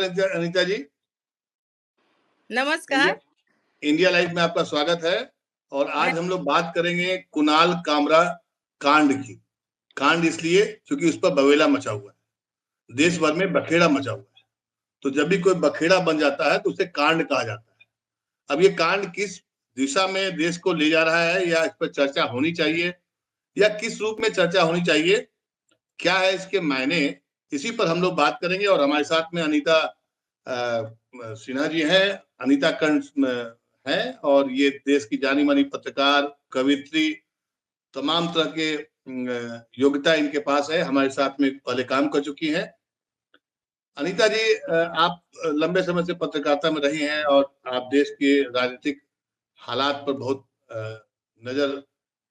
अनीता अनीता जी। India नमस्कार। India live में आपका स्वागत है। और ध आज हम लोग बात करेंगे कुणाल कामरा कांड की। कांड इसलिए क्योंकि उस पर बवेला मचा हुआ है, देश भर में बखेड़ा मचा हुआ है। तो जब भी कोई बखेड़ा बन जाता है तो उसे कांड कहा जाता है। अब ये कांड किस दिशा में देश को ले जा रहा है, या इस पर चर्चा होनी चाहिए, या किस रूप में चर्चा होनी चाहिए, क्या है इसके मायने, इसी पर हम लोग बात करेंगे। और हमारे साथ में अनीता सिन्हा जी हैं। अनीता कर्ण है, और ये देश की जानी मानी पत्रकार, कवित्री, तमाम तरह के योग्यता इनके पास है। हमारे साथ में पहले काम कर चुकी हैं। अनीता जी, आप लंबे समय से पत्रकारिता में रही हैं, और आप देश के राजनीतिक हालात पर बहुत नजर,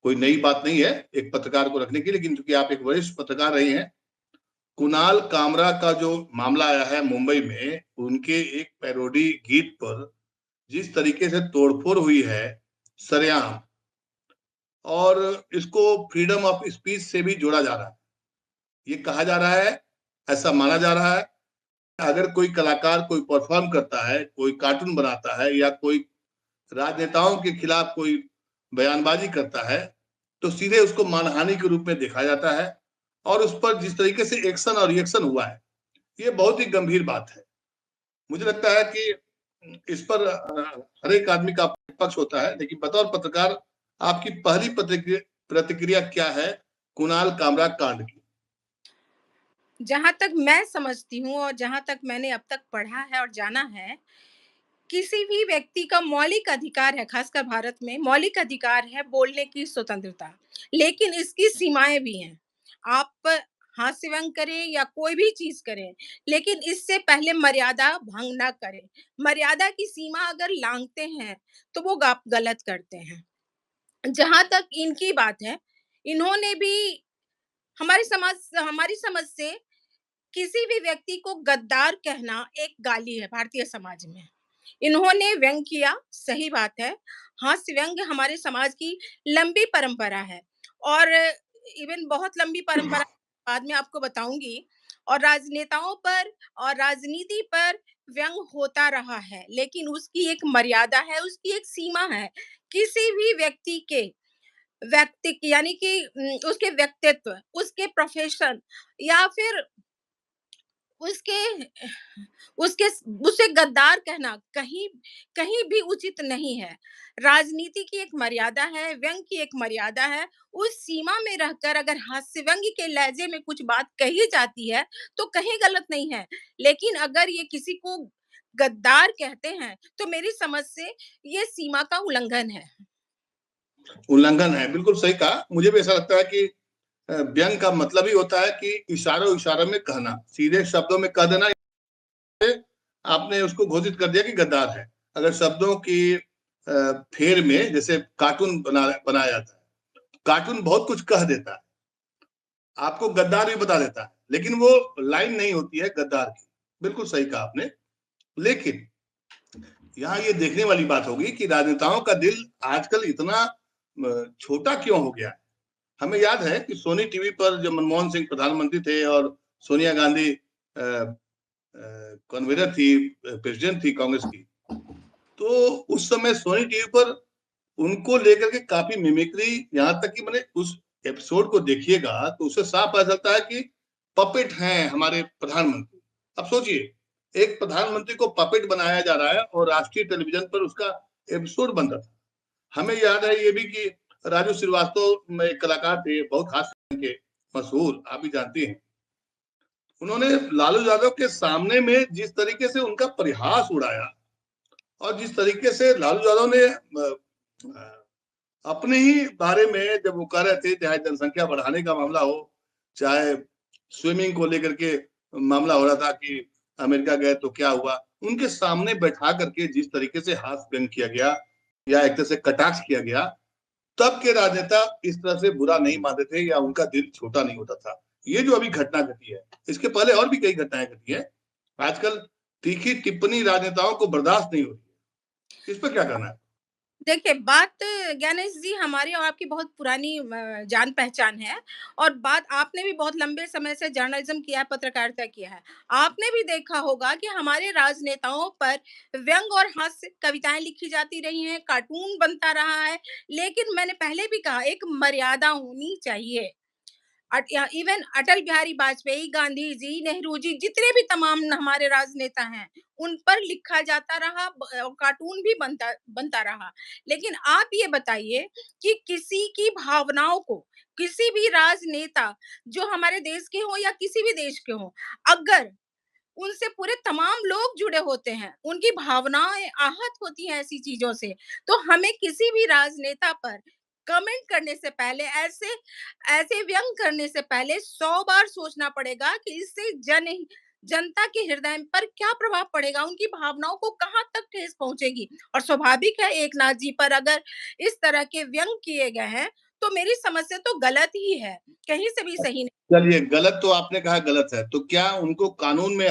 कोई नई बात नहीं है एक पत्रकार को रखने की, लेकिन चूंकि आप एक वरिष्ठ पत्रकार रही हैं। कुणाल कामरा का जो मामला आया है मुंबई में, उनके एक पैरोडी गीत पर जिस तरीके से तोड़फोड़ हुई है सरेआम, और इसको फ्रीडम ऑफ स्पीच से भी जोड़ा जा रहा है। ये कहा जा रहा है, ऐसा माना जा रहा है, अगर कोई कलाकार कोई परफॉर्म करता है, कोई कार्टून बनाता है, या कोई राजनेताओं के खिलाफ कोई बयानबाजी करता है, तो सीधे उसको मानहानि के रूप में देखा जाता है। और उस पर जिस तरीके से एक्शन और रिएक्शन हुआ है, ये बहुत ही गंभीर बात है। मुझे लगता है कि इस पर हर एक आदमी का पक्ष होता है, लेकिन बतौर पत्रकार आपकी पहली प्रतिक्रिया क्या है कुणाल कामरा कांड की? जहाँ तक मैं समझती हूँ और जहाँ तक मैंने अब तक पढ़ा है और जाना है, किसी भी व्यक्ति का मौलिक अधिकार है, खासकर भारत में मौलिक अधिकार है बोलने की स्वतंत्रता। लेकिन इसकी सीमाएँ भी हैं। आप हास्य व्यंग करें या कोई भी चीज़ करें, लेकिन इससे पहले मर्यादा भंग ना करें। मर्यादा की सीमा अगर लांघते हैं, तो वो ग गलत करते हैं। जहाँ तक इनकी बात है, इन्होंने भी हमारी समझ से किसी भी व्यक्ति को गद्दार कहना एक गाली है भारतीय समाज में। इन्होंने व्यंग किया, सही बात है। हास्य व्यंग हमारे समाज की लंबी परंपरा है और इवन बहुत लंबी परंपरा बाद में आपको बताऊँगी। और राजनेताओं पर और राजनीति पर व्यंग होता रहा है, लेकिन उसकी एक मर्यादा है, उसकी एक सीमा है। किसी भी व्यक्ति के यानी कि उसके व्यक्तित्व, उसके प्रोफ़ेशन या फिर उसके उसके उसे गद्दार कहना कहीं कहीं भी उचित नहीं है। राजनीति की एक मर्यादा है, व्यंग की एक मर्यादा है। उस सीमा में रहकर अगर हास्य व्यंग्य के लहज़े में कुछ बात कही जाती है, तो कहीं गलत नहीं है। लेकिन अगर ये किसी को गद्दार कहते हैं, तो मेरी समझ से ये सीमा का उल्लंघन है। उल्लंघन है, बिल्कुल सही कहा। मुझे भी ऐसा लगता है कि व्यंग का मतलब ही होता है कि इशारों इशारों में कहना, सीधे शब्दों में कह देना। आपने उसको घोषित कर दिया कि गद्दार है। अगर शब्दों की फेर में जैसे कार्टून बनाया जाता है, कार्टून बहुत कुछ कह देता है, आपको गद्दार भी बता देता है, लेकिन वो लाइन नहीं होती है गद्दार की। बिल्कुल सही कहा आपने। लेकिन यहाँ ये देखने वाली बात होगी कि राजनेताओं का दिल आजकल इतना छोटा क्यों हो गया है। हमें याद है कि सोनी टीवी पर जब मनमोहन सिंह प्रधानमंत्री थे और सोनिया गांधी कन्वीनर थी, प्रेसिडेंट थी कांग्रेस की, तो उस समय सोनी टीवी पर उनको लेकर के काफी मिमिक्री, यहाँ तक कि मैंने उस एपिसोड को देखिएगा तो उससे साफ पता चलता है कि पपेट हैं हमारे प्रधानमंत्री। अब सोचिए, एक प्रधानमंत्री को पपेट बनाया जा रहा है और राष्ट्रीय टेलीविजन पर उसका एपिसोड बन रहा था। हमें याद है ये भी कि राजू श्रीवास्तव में एक कलाकार थे, बहुत खास के, मशहूर, आप भी जानती हैं। उन्होंने लालू यादव के सामने में जिस तरीके से उनका परिहास उड़ाया, और जिस तरीके से लालू यादव ने अपने ही बारे में जब वो कह रहे थे, चाहे जनसंख्या बढ़ाने का मामला हो, चाहे स्विमिंग को लेकर के मामला हो रहा था कि अमेरिका गए तो क्या हुआ, उनके सामने बैठा करके जिस तरीके से हाथ व्यंग किया गया या एक तरह से कटाक्ष किया गया, तब के राजनेता इस तरह से बुरा नहीं मानते थे या उनका दिल छोटा नहीं होता था। ये जो अभी घटना घटी है, इसके पहले और भी कई घटनाएं घटी है। आजकल तीखी टिप्पणी राजनेताओं को बर्दाश्त नहीं होती है। इस पर क्या करना है? देखिए, बात ज्ञानेश जी हमारी और आपकी बहुत पुरानी जान-पहचान है और बात आपने भी बहुत लंबे समय से जर्नलिज़्म किया है, पत्रकारिता किया है। आपने भी देखा होगा कि हमारे राजनेताओं पर व्यंग और हास्य कविताएँ लिखी जाती रही हैं, कार्टून बनता रहा है, लेकिन मैंने पहले भी कहा एक मर्यादा होनी चाहिए। इवन अटल बिहारी वाजपेयी, गांधी जी, नेहरू जी, जितने भी तमाम हमारे राजनेता हैं, उन पर लिखा जाता रहा, कार्टून भी बनता बनता रहा। लेकिन आप ये बताइए कि किसी की भावनाओं को, किसी भी राजनेता जो हमारे देश के हों या किसी भी देश के हों, अगर उनसे पूरे तमाम लोग जुड़े होते हैं, उनकी भावनाएँ आहत होती हैं ऐसी चीज़ों से, तो हमें किसी भी राजनेता पर कमेंट करने से पहले, ऐसे ऐसे व्यंग करने से पहले 100 बार सोचना पड़ेगा कि इससे जनता के हृदय पर क्या प्रभाव पड़ेगा, उनकी भावनाओं को कहाँ तक ठेस पहुँचेगी। और स्वाभाविक है एकनाथ जी पर अगर इस तरह के व्यंग किए गए हैं, तो मेरी समझ से तो गलत ही है, कहीं से भी सही नहीं। चलिए, गलत तो आपने कहा गलत है, तो क्या उनको कानून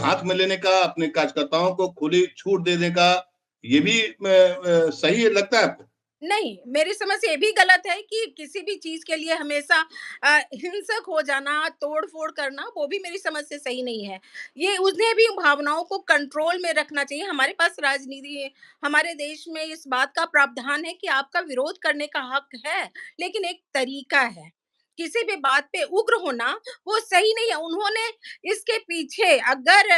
हाथ में लेने का, अपने कार्यकर्ताओं को खुली छूट देने का, ये भी सही लगता है आपको? नहीं, मेरी समझ से ये भी गलत है कि किसी भी चीज़ के लिए हमेशा हिंसक हो जाना, तोड़-फोड़ करना, वो भी मेरी समझ से सही नहीं है। ये उन्हें भी भावनाओं को कंट्रोल में रखना चाहिए। हमारे पास राजनीति है, हमारे देश में इस बात का प्रावधान है कि आपका विरोध करने का हक है, लेकिन एक तरीका है। किसी भी बात पे उग्र होना, वो सही नहीं है। उन्होंने इसके पीछे अगर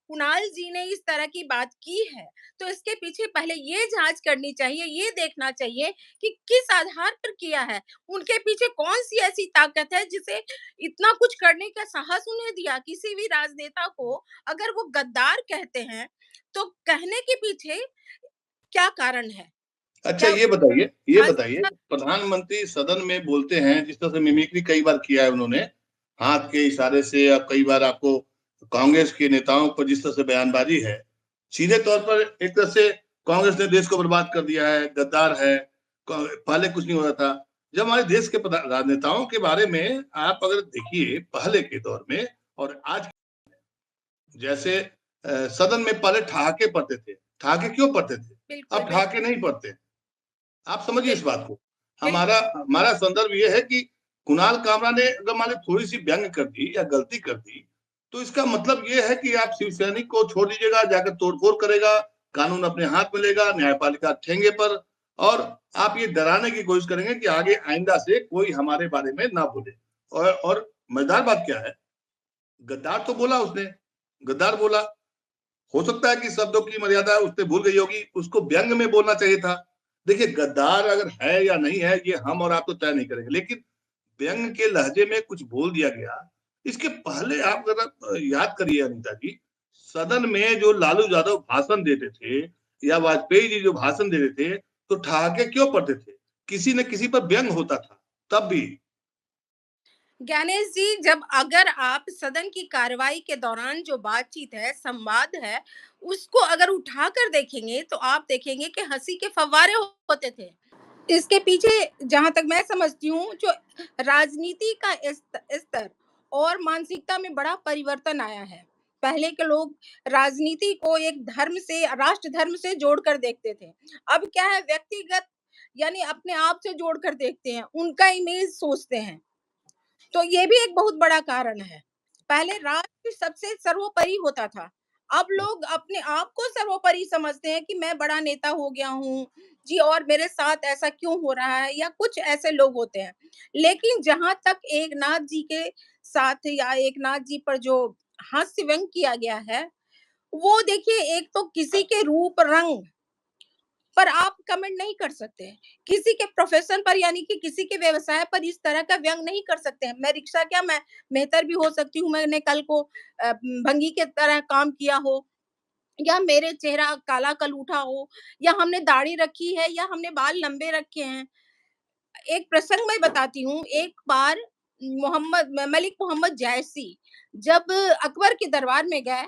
कुणाल जी ने इस तरह की बात की है, तो इसके पीछे पहले ये जाँच करनी चाहिए, ये देखना चाहिए कि किस आधार पर किया है। उनके पीछे कौन-सी ऐसी ताकत है जिसे इतना कुछ करने का साहस उन्हें दिया। किसी भी राजनेता को अगर वो गद्दार कहते हैं, तो कहने के पीछे क्या कारण है? अच्छा, क्या ये आज बताइए, प्रधानमंत्री सदन में बोलते हैं, जिस तरह से मिमिक्री कई बार किया है उन्होंने, हाथ के इशारे से, या कई बार आपको कांग्रेस के नेताओं पर जिस तरह से बयानबाज़ी है, सीधे तौर पर एक तरह से कांग्रेस ने देश को बर्बाद कर दिया है, गद्दार है, क पहले कुछ नहीं हो रहा था। जब हमारे देश के राजनेताओं के बारे में आप अगर देखिए, पहले के दौर में और आज, जैसे सदन में पहले ठहाके पड़ते थे। ठहाके क्यों पड़ते थे? बिल्कुल, अब ठहाके बिल्कुल, नहीं पड़ते। आप समझिए इस बिल्कुल, बात को। बिल्कुल। हमारा संदर्भ ये है कि कुणाल कामरा ने अगर मान लीजिए थोड़ी-सी व्यंग कर दी या गलती कर दी, तो इसका मतलब ये है कि आप शिव सैनिक को छोड़ दीजिएगा, जाकर तोड़-फोड़ करेगा, कानून अपने हाथ में लेगा, न्यायपालिका ठेंगे पर, और आप ये डराने की कोशिश करेंगे कि आगे आइंदा से कोई हमारे बारे में ना बोले। और मजेदार बात क्या है, गद्दार तो बोला उसने, गद्दार बोला। हो सकता है कि शब्दों की मर्यादा उसने भूल गई होगी, उसको व्यंग में बोलना चाहिए था। देखिए, गद्दार अगर है या नहीं है, ये हम और आप तो तय नहीं करेंगे, लेकिन व्यंग के लहजे में कुछ बोल दिया गया। इसके पहले आप ज़रा याद करिए अनीता जी, सदन में जो लालू यादव भाषण देते थे या वाजपेयी जी जो भाषण देते थे, तो ठहाके क्यों पड़ते थे? किसी न किसी पर व्यंग होता था, तब भी। ज्ञानेश जी, जब अगर आप सदन की कार्रवाई के दौरान जो बातचीत है, संवाद है, उसको अगर उठाकर देखेंगे, तो आप देखेंगे कि हँसी के फव्वारे होते थे। इसके पीछे जहाँ तक मैं समझती हूँ, जो राजनीति का स्तर और मानसिकता में बड़ा परिवर्तन आया है। पहले के लोग राजनीति को एक धर्म से, राष्ट्र धर्म से जोड़कर देखते थे। अब क्या है, व्यक्तिगत यानी अपने आप से जोड़कर देखते हैं, उनका इमेज सोचते हैं। तो ये भी एक बहुत बड़ा कारण है। पहले राष्ट्र सबसे सर्वोपरि होता था। अब लोग अपने आप को सर्वोपरि समझते हैं कि मैं बड़ा नेता हो गया हूँ, जी और मेरे साथ ऐसा क्यों हो रहा है, या कुछ ऐसे लोग होते हैं। लेकिन जहाँ तक एकनाथ जी के साथ या एकनाथ जी पर जो हास्य व्यंग किया गया है, वो देखिए एक तो किसी के रूप रंग पर आप कमेंट नहीं कर सकते हैं। किसी के प्रोफ़ेशन पर यानी कि किसी के व्यवसाय पर इस तरह का व्यंग नहीं कर सकते हैं। मैं रिक्शा क्या मैं मेहतर भी हो सकती हूँ, मैंने कल को भंगी के तरह काम किया हो या मेरे चेहरा काला कल उठा हो या हमने दाढ़ी रखी है या हमने बाल लंबे रखे हैं। एक प्रसंग मैं बताती हूँ, एक बार मलिक मोहम्मद जैसी जब अकबर के दरबार में गए,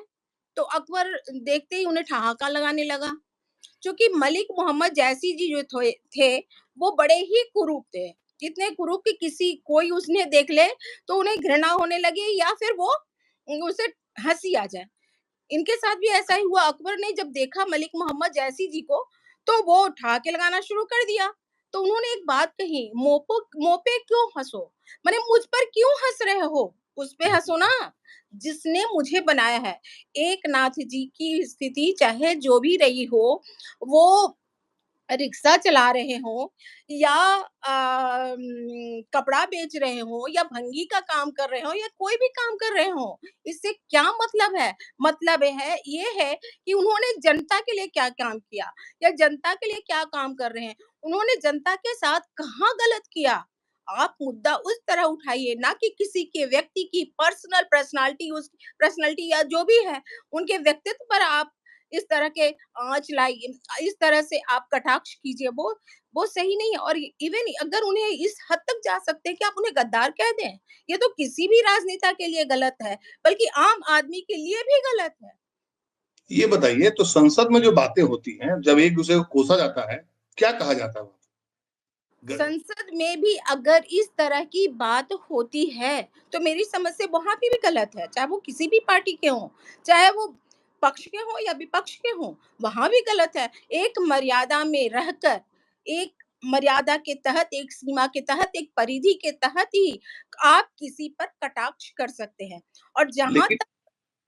तो अकबर देखते ही उन्हें ठहाका लगाने लगा। चूँकि मलिक मोहम्मद जैसी जी जो थे, वो बड़े ही कुरूप थे। इतने कुरूप कि किसी कोई उन्हें देख ले, तो उन्हें घृणा होने लगे या फिर वो उसे हँसी आ जाए। इनके साथ भी ऐसा ही हुआ। अकबर ने जब देखा मलिक मोहम्मद जैसी जी को, तो वो ठहाके लगाना शुरू कर दिया। तो उन्होंने एक बात कही, मुँह पे क्यों हँसो? माने मुझ पर क्यों हँस रहे हो? उस पे हँसो ना, जिसने मुझे बनाया है। एकनाथ जी की स्थिति चाहे जो भी रही हो, वो रिक्शा चला रहे हों या कपड़ा बेच रहे हों या भंगी का काम कर रहे हों या कोई भी काम कर रहे हों, इससे क्या मतलब है? मतलब ये है कि उन्होंने जनता के लिए क्या काम किया या जनता के लिए क्या काम कर रहे हैं। उन्होंने जनता के साथ कहाँ गलत किया? आप मुद्दा उस तरह उठाइए, ना कि किसी के व्यक्ति की पर्सनैलिटी या जो भी है, उनके व्यक्तित्व पर आप इस तरह के आँच लाइए, इस तरह से आप कटाक्ष कीजिए, वो सही नहीं है। और इवन अगर उन्हें इस हद तक जा सकते हैं कि आप उन्हें गद्दार कह दें, ये तो किसी भी राजनेता के लिए गलत है, बल्कि आम आदमी के लिए भी गलत है। ये बताइए, तो संसद में जो बातें होती हैं, जब एक-दूसरे को कोसा जाता है, क्या कहा जाता है वहाँ पे? संसद में भी अगर इस तरह की बात होती है, तो मेरी समझ से वहाँ पे भी गलत है, चाहे वो किसी भी पार्टी के हों, चाहे वो पक्ष के हों या विपक्ष के हों, वहाँ भी गलत है। एक मर्यादा में रहकर, एक मर्यादा के तहत, एक सीमा के तहत, एक परिधि के तहत ही आप किसी पर कटाक्ष कर सकते हैं। और जहाँ लेकिन तक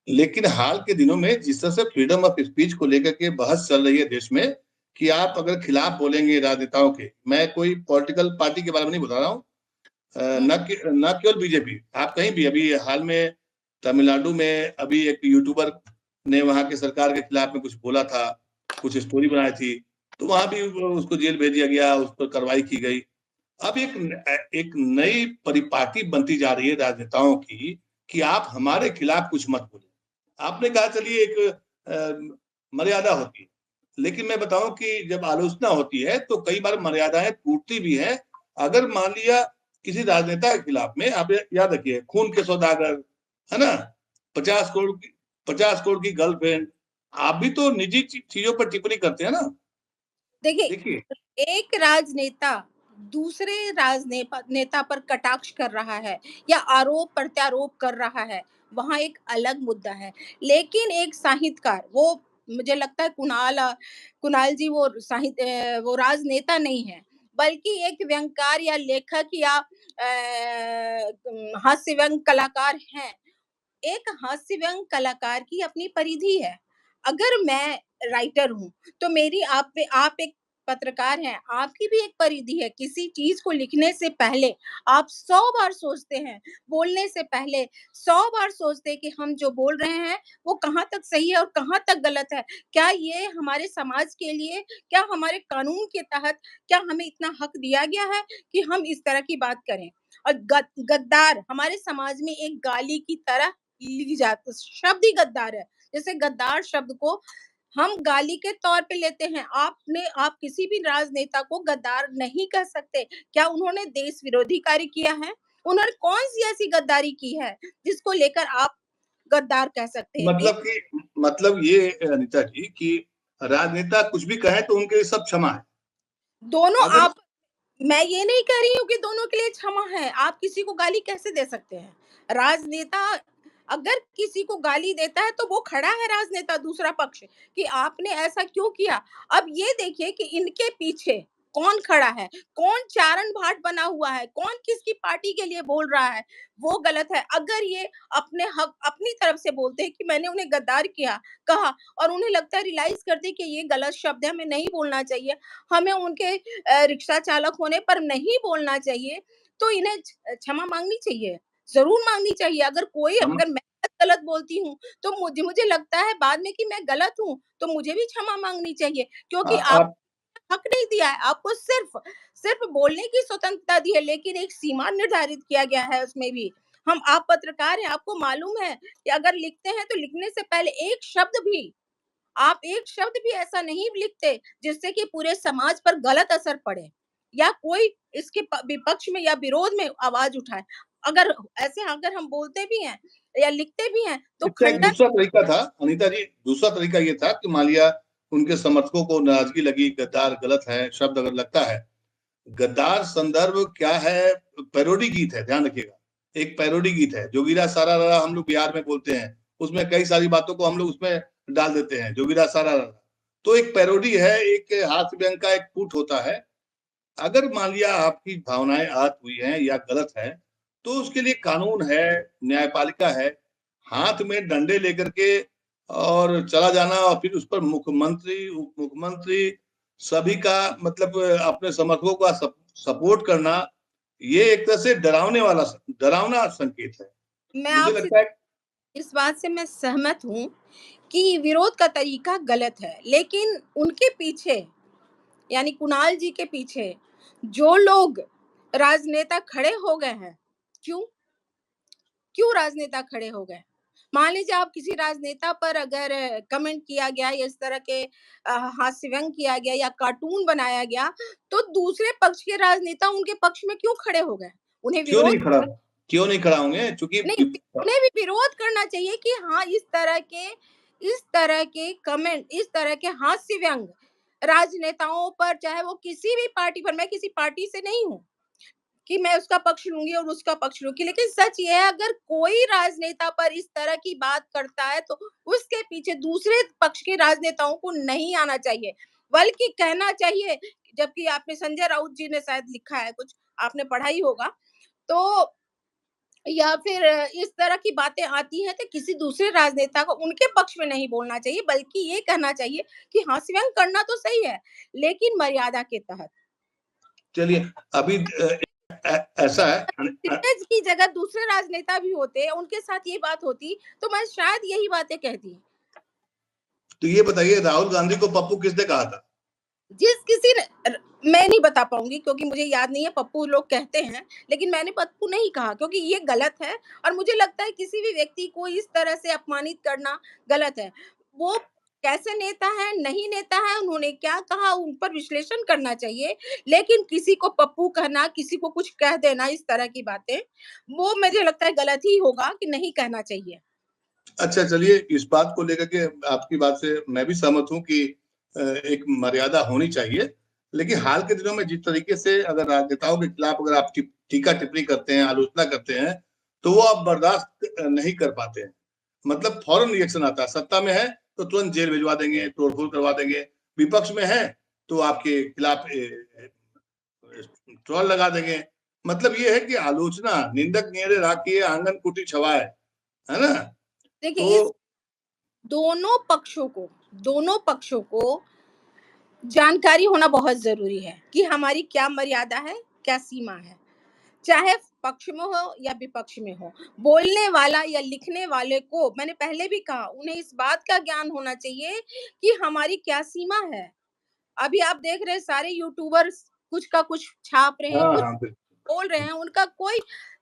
लेकिन हाल के दिनों में जिस तरह से फ्रीडम ऑफ स्पीच को लेकर के बहस चल रही है देश में, कि आप अगर खिलाफ बोलेंगे राजनेताओं के, मैं कोई पॉलिटिकल पार्टी के बारे में नहीं बता रहा हूँ, हुँ, न केवल बीजेपी, आप कहीं भी अभी हाल में तमिलनाडु में अभी एक यूट्यूबर ने वहाँ की सरकार के खिलाफ में कुछ बोला था, कुछ स्टोरी बनाई थी, तो वहाँ भी उसको जेल भेज दिया गया, उस पर कार्रवाई की गई। अब एक नई परिपाटी बनती जा रही है राजनेताओं की, कि आप हमारे खिलाफ कुछ मत बोलिए। आपने कहा चलिए एक मर्यादा होती है, लेकिन मैं बताऊं कि जब आलोचना होती है तो कई बार मर्यादाएं टूटती भी हैं। अगर मान लिया किसी राजनेता के खिलाफ में, आप याद रखिए खून के सौदागर, है ना, 50 करोड़ की गर्लफ्रेंड, आप भी तो निजी चीजों पर टिप्पणी करते हैं ना। देखिए, देखिए, एक राजनेता दूसरे राजनेता नेता पर कटाक्ष कर रहा है या आरोप-प्रत्यारोप कर रहा है, वहाँ एक अलग मुद्दा है। लेकिन एक साहित्यकार, वो मुझे लगता है कुणाल जी वो राजनेता नहीं है, बल्कि एक व्यंग्यकार या लेखक या हास्य व्यंग्य कलाकार हैं। एक हास्य व्यंग्य कलाकार की अपनी परिधि है। अगर मैं राइटर हूँ, तो मेरी आप एक पत्रकार हैं, आपकी भी एक परिधि है। किसी चीज़ को लिखने से पहले आप 100 बार सोचते हैं, बोलने से पहले 100 बार सोचते हैं कि हम जो बोल रहे हैं, वो कहाँ तक सही है और कहाँ तक गलत है। क्या ये हमारे समाज के लिए, क्या हमारे कानून के तहत, क्या हमें इतना हक दिया गया है कि हम इस तरह की बात करें? और गद्दार हमारे समाज में एक गाली की तरह ली जाती, शब्द ही गद्दार है। जैसे गद्दार शब्द को हम गाली के तौर पे लेते हैं। आप किसी भी राजनेता को गद्दार नहीं कह सकते। क्या उन्होंने देश विरोधी कार्य किया है? उन्होंने कौन-सी ऐसी गद्दारी की है, जिसको लेकर आप गद्दार कह सकते हैं? मतलब ये अनीता जी कि राजनेता कुछ भी कहे तो उनके लिए सब क्षमा है। दोनों अगर आप मैं ये नहीं कह रही हूँ कि दोनों के लिए क्षमा है। आप किसी को गाली कैसे दे सकते हैं? राजनेता अगर किसी को गाली देता है तो वो खड़ा है राजनेता दूसरा पक्ष कि आपने ऐसा क्यों किया? अब ये देखिए कि इनके पीछे कौन खड़ा है? कौन चारण भाट बना हुआ है? कौन किसकी पार्टी के लिए बोल रहा है? वो गलत है। अगर ये अपनी तरफ से बोलते हैं कि मैंने उन्हें गद्दार कहा और उन्हें लगता है रियलाइज़ करते हैं कि ये गलत शब्द है, हमें नहीं बोलना चाहिए। हमें उनके रिक्शा चालक होने पर नहीं बोलना चाहिए, तो इन्हें क्षमा माँगनी चाहिए, ज़रूर माँगनी चाहिए। हम अगर मैं गलत बोलती हूँ, तो मुझे लगता है बाद में कि मैं गलत हूँ, तो मुझे भी क्षमा माँगनी चाहिए, क्योंकि आप आप हक नहीं दिया है, आपको सिर्फ़ बोलने की स्वतंत्रता दी है, लेकिन एक सीमा निर्धारित किया गया है उसमें भी। आप पत्रकार हैं, आपको मालूम है कि अगर लिखते हैं, तो लिखने से पहले आप एक शब्द भी ऐसा नहीं लिखते जिससे कि पूरे समाज पर गलत असर पड़े या कोई इसके विपक्ष में या विरोध में आवाज उठाए। अगर हम बोलते भी हैं या लिखते भी हैं तो इसका एक खंडन। दूसरा तरीका था अनीता जी, दूसरा तरीका ये था कि मान लिया उनके समर्थकों को नाराजगी लगी, गद्दार गलत है शब्द अगर लगता है, गद्दार संदर्भ क्या है, पैरोडी गीत है, ध्यान रखिएगा, एक पैरोडी गीत है, जोगीरा सारा रारा हम लोग बिहार में बोलते हैं, उसमें कई सारी बातों को हम लोग उसमें डाल देते हैं, जोगिरा सारा। तो एक पैरोडी है, एक हास्य व्यंग का एक कूट होता है। अगर मान लिया आपकी भावनाएं आहत हुई हैं या गलत है, तो उसके लिए कानून है, न्यायपालिका है। हाथ में डंडे लेकर के और चला जाना और फिर उस पर मुख्यमंत्री, उप मुख्यमंत्री सभी का मतलब अपने समर्थकों का सपोर्ट करना, ये एक तरह से डरावना संकेत है। मैं मुझे आपसे लगता है इस बात से मैं सहमत हूँ कि विरोध का तरीका गलत है, लेकिन उनके पीछे यानी कुणाल जी के पीछे जो लोग राजनेता खड़े हो गए हैं, क्यों? क्यों राजनेता खड़े हो गए? मान लीजिए आप किसी राजनेता पर अगर कमेंट किया गया या इस तरह के हास्य व्यंग किया गया या कार्टून बनाया गया, तो दूसरे पक्ष के राजनेता उनके पक्ष में क्यों खड़े हो गए? उन्हें क्यों विरोध नहीं खड़ा क्यों नहीं खड़ा होंगे, चूंकि नहीं, उन्हें भी विरोध करना चाहिए कि हाँ, इस तरह के कमेंट, इस तरह के हास्य व्यंग राजनेताओं पर, चाहे वो किसी भी पार्टी पर, मैं किसी पार्टी से नहीं हूँ कि मैं उसका पक्ष लूँगी और उसका पक्ष लूँगी, लेकिन सच ये है अगर कोई राजनेता पर इस तरह की बात करता है, तो उसके पीछे दूसरे पक्ष के राजनेताओं को नहीं आना चाहिए, बल्कि कहना चाहिए। जबकि आपने संजय राउत जी ने शायद लिखा है कुछ, आपने पढ़ा ही होगा, तो या फिर इस तरह की बातें आती हैं तो किसी दूसरे राजनेता को उनके पक्ष में नहीं बोलना चाहिए, बल्कि ये कहना चाहिए कि हास्य व्यंग करना तो सही है, लेकिन मर्यादा के तहत। चलिए, अभी ऐसा है नीरज की जगह दूसरे राजनेता भी होते, उनके साथ ये बात होती, तो मैं शायद यही बातें कहती। तो ये बताइए, राहुल गांधी को पप्पू किसने कहा था? जिस किसी ने मैं नहीं बता पाऊँगी क्योंकि मुझे याद नहीं है, पप्पू लोग कहते हैं, लेकिन मैंने पप्पू नहीं कहा क्योंकि ये गलत है और मुझे लगता है किसी भी व्यक्ति को इस तरह से अपमानित करना गलत है। वो कैसे नेता है, नहीं नेता है, उन्होंने क्या कहा, उन पर विश्लेषण करना चाहिए, लेकिन किसी को पप्पू कहना, किसी को कुछ कह देना, इस तरह की बातें, वो मुझे लगता है गलत ही होगा कि नहीं कहना चाहिए। अच्छा, चलिए, इस बात को लेकर के आपकी बात से मैं भी सहमत हूँ कि एक मर्यादा होनी चाहिए। लेकिन हाल के दिनों में जिस तरीके से अगर राजनेताओं के खिलाफ अगर आप टीका टिप्पणी करते हैं, आलोचना करते हैं, तो वो आप बर्दाश्त नहीं कर पाते हैं। मतलब फौरन रिएक्शन आता है। सत्ता में है तो तुरंत जेल भिजवा देंगे, तोड़-फोड़ करवा देंगे। विपक्ष में है तो आपके खिलाफ ट्रोल लगा देंगे। मतलब ये है कि आलोचना, निंदक नियरे राखिए आंगन कुटी छवाए, है ना? देखिए, इस तो दोनों पक्षों को जानकारी होना बहुत ज़रूरी है कि हमारी क्या मर्यादा है, क्या सीमा है। चाहे पक्ष में हो या विपक्ष में हो, बोलने वाला या लिखने वाले को, मैंने पहले भी कहा, उन्हें इस बात का ज्ञान होना चाहिए कि हमारी क्या सीमा है। अभी आप देख रहे हैं सारे यूट्यूबर्स कुछ का कुछ छाप रहे हैं, हाँ, कुछ हाँ, बोल रहे हैं, उनका कोई,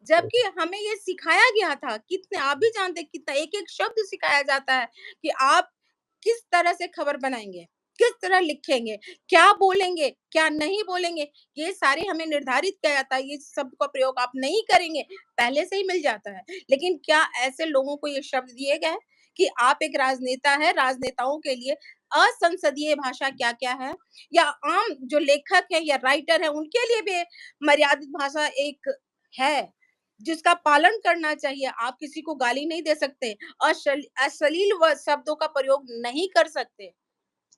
जबकि हमें ये सिखाया गया था, कितने आप भी जानते हैं कितना एक-एक शब्द सिखाया जाता है कि आप किस तरह से खबर बनाएँगे, किस तरह लिखेंगे, क्या बोलेंगे, क्या नहीं बोलेंगे, ये सारे हमें निर्धारित किया जाता है, ये शब्द का प्रयोग आप नहीं करेंगे, पहले से ही मिल जाता है। लेकिन क्या ऐसे लोगों को ये शब्द दिए गए हैं कि आप एक राजनेता हैं, राजनेताओं के लिए असंसदीय भाषा क्या-क्या है? या आम जो लेखक हैं या राइटर हैं, उनके लिए भी मर्यादित भाषा एक है, जिसका पालन करना चाहिए। आप किसी को गाली नहीं दे सकते, अश्लील व शब्दों का प्रयोग नहीं कर सकते।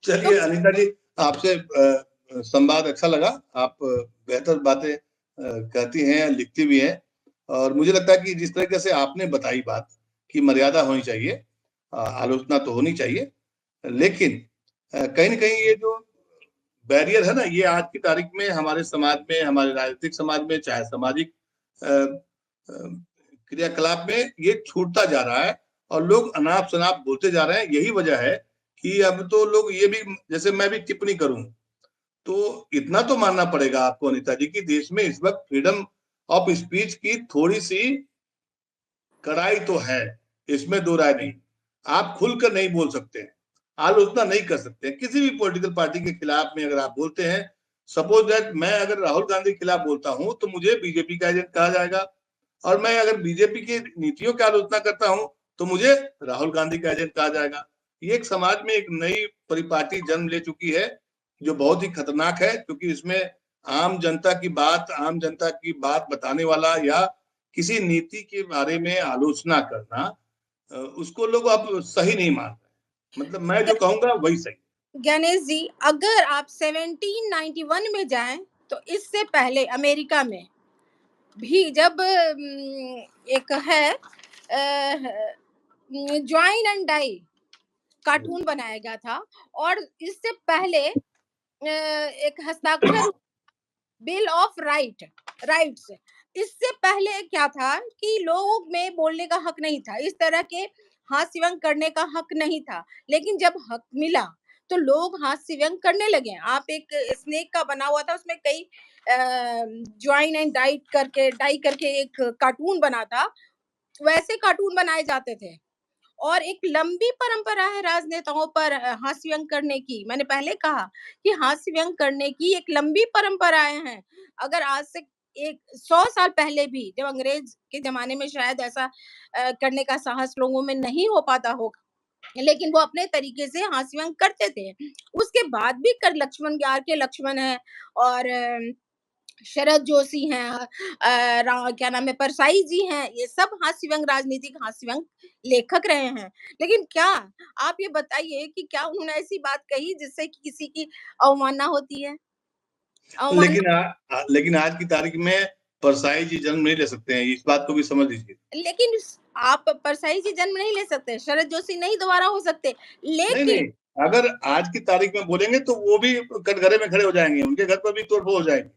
तो चलिए अनीता जी, आपसे संवाद अच्छा लगा। आप बेहतर बातें कहती हैं, लिखती भी हैं, और मुझे लगता है कि जिस तरीके से आपने बताई बात कि मर्यादा होनी चाहिए, आलोचना तो होनी चाहिए, लेकिन कहीं न कहीं ये जो बैरियर है ना, ये आज की तारीख में हमारे समाज में, हमारे राजनीतिक समाज में, चाहे सामाजिक अ क्रियाकलाप में ये छूटता जा रहा है और लोग अनाप-शनाप बोलते जा रहे हैं। यही वजह है कि अब तो लोग ये भी, जैसे मैं भी टिप्पणी करूँ, तो इतना तो मानना पड़ेगा आपको अनीता जी कि देश में इस वक़्त फ्रीडम ऑफ स्पीच की थोड़ी-सी कड़ाई तो है, इसमें दो राय नहीं। आप खुलकर नहीं बोल सकते हैं, आलोचना नहीं कर सकते हैं। किसी भी पॉलिटिकल पार्टी के खिलाफ में अगर आप बोलते हैं, सपोज़ दैट मैं अगर राहुल गांधी के खिलाफ बोलता हूँ, तो मुझे बीजेपी का एजेंट कहा जाएगा, और मैं अगर बीजेपी की नीतियों की आलोचना करता हूँ, तो मुझे राहुल गांधी का एजेंट कहा जाएगा। ये एक समाज में एक नई परिपाटी जन्म ले चुकी है, जो बहुत ही खतरनाक है, क्योंकि इसमें आम जनता की बात बताने वाला या किसी नीति के बारे में आलोचना करना, उसको लोग अब सही नहीं मान रहे। मतलब मैं जो कहूंगा वही सही। गणेश जी, अगर आप 1791 में जाएं तो इससे पहले अमेरिका में भी जब एक है ज्वाइन एंड डाई कार्टून बनाया गया था, और इससे पहले एक हस्ताक्षर बिल ऑफ राइट्स, इससे पहले क्या था कि लोगों में बोलने का हक नहीं था, इस तरह के हास्य व्यंग करने का हक नहीं था। लेकिन जब हक मिला तो लोग हास्य व्यंग करने लगे। आप एक स्नेक का बना हुआ था, उसमें कई ज्वाइन एंड डाई करके एक कार्टून बना था, वैसे कार्टून बनाए जाते थे। और एक लंबी परंपरा है राजनेताओं पर हास्य व्यंग करने की। मैंने पहले कहा कि हास्य व्यंग करने की एक लंबी परंपराएं हैं। अगर आज से एक 100 साल पहले भी, जब अंग्रेज के जमाने में शायद ऐसा करने का साहस लोगों में नहीं हो पाता होगा, लेकिन वो अपने तरीके से हास्य व्यंग करते थे। उसके बाद भी कर लक्ष्मण आर के लक्ष्मण है, और शरद जोशी हैं, क्या नाम है, परसाई जी हैं, ये सब हास्य व्यंग, राजनीतिक हास्य व्यंग लेखक रहे हैं। लेकिन क्या आप ये बताइए कि क्या उन्होंने ऐसी बात कही जिससे कि किसी की अवमानना होती है? अवमानना। लेकिन आज की तारीख में परसाई जी जन्म नहीं ले सकते हैं, इस बात को भी समझ लीजिए। लेकिन आप परसाई जी जन्म नहीं ले सकते, शरद जोशी नहीं दोबारा हो सकते, नहीं लेकिन नहीं, अगर आज की तारीख में बोलेंगे तो वो भी कटघरे में खड़े हो जाएंगे, उनके घर पर भी तोड़फोड़ हो जाएगी।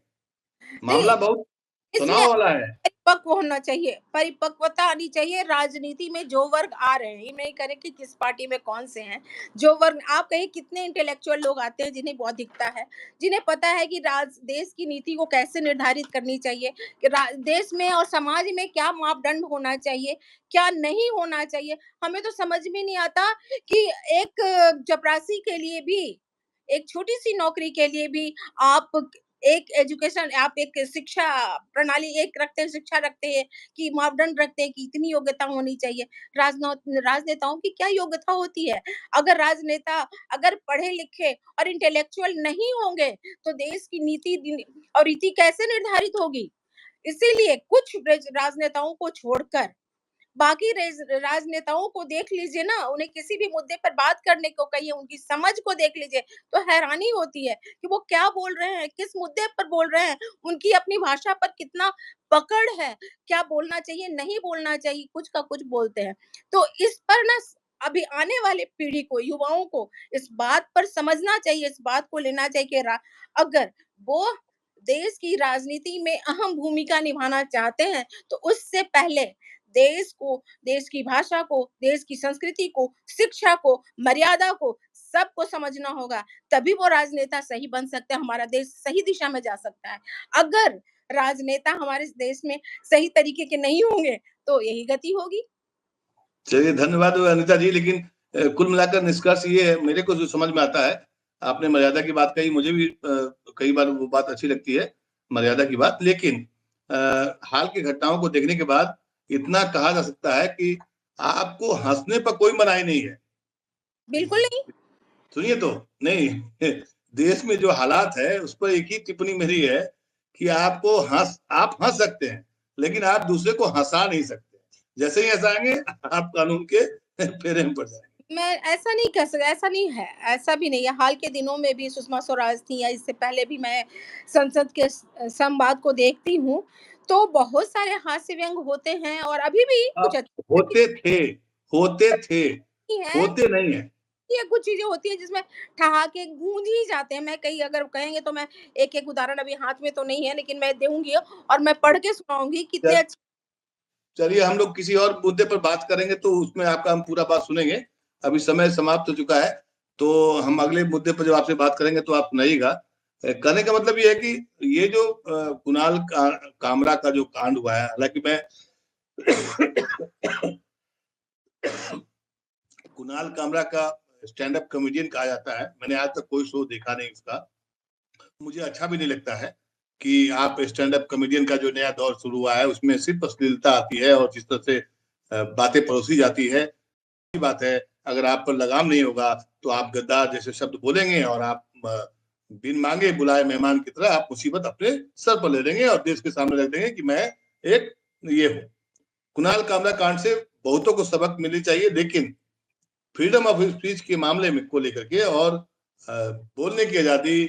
नहीं, मामला बहुत इसलिए तनाव वाला है। परिपक्व होना चाहिए, परिपक्वता आनी चाहिए। राजनीति में जो वर्ग आ रहे हैं, ये नहीं करें कि किस पार्टी में कौन से हैं, जो वर्ग, आप कहिए कितने इंटेलेक्चुअल लोग आते हैं जिन्हें बौद्धिकता है, जिन्हें पता है कि देश की नीति को कैसे निर्धारित करनी चाहिए, कि देश में और समाज में क्या मापदंड होना चाहिए, क्या नहीं होना चाहिए। हमें तो समझ में नहीं आता कि एक चपरासी के लिए भी, एक छोटी सी नौकरी के लिए भी आप एक एजुकेशन, आप एक शिक्षा प्रणाली एक रखते हैं, शिक्षा रखते हैं कि मापदंड रखते हैं कि इतनी योग्यता होनी चाहिए। राजनेताओं की क्या योग्यता होती है? अगर राजनेता अगर पढ़े लिखे और इंटेलेक्चुअल नहीं होंगे तो देश की नीति और रीति कैसे निर्धारित होगी? इसीलिए कुछ राजनेताओं को छोड़कर बाकी राजनेताओं को देख लीजिए ना, उन्हें किसी भी मुद्दे पर बात करने को कहिए, उनकी समझ को देख लीजिए, तो हैरानी होती है कि वो क्या बोल रहे हैं, किस मुद्दे पर बोल रहे हैं, उनकी अपनी भाषा पर कितना पकड़ है, क्या बोलना चाहिए, नहीं बोलना चाहिए, कुछ का कुछ बोलते हैं। तो इस पर ना अभी आने वाले पीढ़ी को, युवाओं को इस बात पर समझना चाहिए, इस बात को लेना चाहिए कि अगर वो देश की राजनीति में अहम भूमिका निभाना चाहते हैं, तो उससे पहले देश को, देश की भाषा को, देश की संस्कृति को, शिक्षा को, मर्यादा को, सबको समझना होगा। तभी वो राजनेता सही बन सकते हैं, हमारा देश सही दिशा में जा सकता है। अगर राजनेता हमारे देश में सही तरीके के नहीं होंगे, तो यही गति होगी। चलिए, धन्यवाद अनिता जी। लेकिन कुल मिलाकर निष्कर्ष ये है, मेरे को जो समझ में आता है, आपने मर्यादा की बात कही, मुझे भी कई बार वो बात अच्छी लगती है, मर्यादा की बात। लेकिन हाल की घटनाओं को देखने के बाद इतना कहा जा सकता है कि आपको हंसने पर कोई मनाही नहीं है। बिल्कुल नहीं। सुनिए तो, नहीं देश में जो हालात है उस पर एक ही टिप्पणी मेरी है कि आप हंस सकते हैं, लेकिन आप दूसरे को हंसा नहीं सकते। जैसे ही हंसाएंगे आप कानून के फेरे में पड़ जाएंगे। मैं ऐसा नहीं कह सकता, ऐसा नहीं है, ऐसा भी नहीं है। हाल के दिनों में भी सुषमा स्वराज थी, या इससे पहले भी मैं संसद के संवाद को देखती हूँ, तो बहुत सारे हास्य व्यंग होते हैं, और अभी भी कुछ अच्छी होते थे, होते थे, है, होते नहीं है। ये कुछ चीजें होती है जिसमें ठहाके गूंज ही जाते हैं। मैं कई अगर कहेंगे तो मैं एक एक उदाहरण अभी हाथ में तो नहीं है, लेकिन मैं दूंगी और मैं पढ़ के सुनाऊंगी कितने अच्छे। चलिए, हम लोग किसी और मुद्दे पर बात करेंगे तो उसमें आपका हम पूरा बात सुनेंगे। अभी समय समाप्त हो चुका है, तो हम अगले मुद्दे पर जब आपसे बात करेंगे तो आप सुनाइएगा। कहने का मतलब ये है कि ये जो कुणाल कामरा का जो कांड हुआ है, हालांकि मैं कुणाल कामरा का स्टैंड अप कॉमेडियन कहा जाता है, मैंने आज तक कोई शो देखा नहीं उसका, मुझे अच्छा भी नहीं लगता है कि आप स्टैंड अप कॉमेडियन का जो नया दौर शुरू हुआ है उसमें सिर्फ अश्लीलता आती है और जिस तरह से बातें परोसी जाती है। बात है, अगर आप पर लगाम नहीं होगा तो आप गद्दार जैसे शब्द बोलेंगे और आप बिन मांगे बुलाए मेहमान की तरह आप मुसीबत अपने सर पर ले लेंगे और देश के सामने रख देंगे कि मैं एक ये हूँ। कुणाल कामरा कांड से बहुतों को सबक मिलनी चाहिए, लेकिन फ्रीडम ऑफ स्पीच के मामले में को लेकर के और बोलने की आजादी,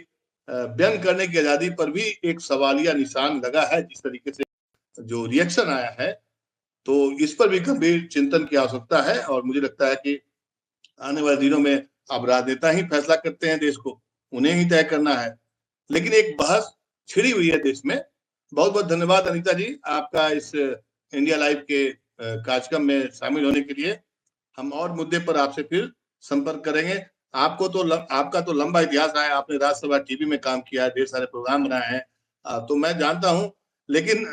व्यंग करने की आजादी पर भी एक सवालिया निशान लगा है। जिस तरीके से जो रिएक्शन आया है, तो इस पर भी गंभीर चिंतन की आवश्यकता है। और मुझे लगता है कि आने वाले दिनों में अब राजनेता ही फैसला करते हैं देश को, उन्हें ही तय करना है। लेकिन एक बहस छिड़ी हुई है देश में। बहुत बहुत धन्यवाद अनीता जी, आपका इस इंडिया लाइव के कार्यक्रम में शामिल होने के लिए। हम और मुद्दे पर आपसे फिर संपर्क करेंगे। आपका तो लंबा इतिहास है, आपने राज्यसभा टीवी में काम किया है, ढेर सारे प्रोग्राम बनाए हैं, तो मैं जानता हूँ। लेकिन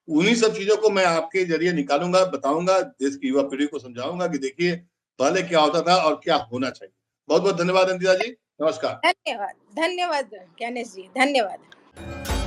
उन्हीं सब चीजों को मैं आपके जरिए निकालूंगा, बताऊंगा, देश की युवा पीढ़ी को समझाऊंगा कि देखिए पहले क्या होता था और क्या होना चाहिए। बहुत बहुत धन्यवाद अनिता जी, नमस्कार। धन्यवाद, धन्यवाद ज्ञानेश जी, धन्यवाद।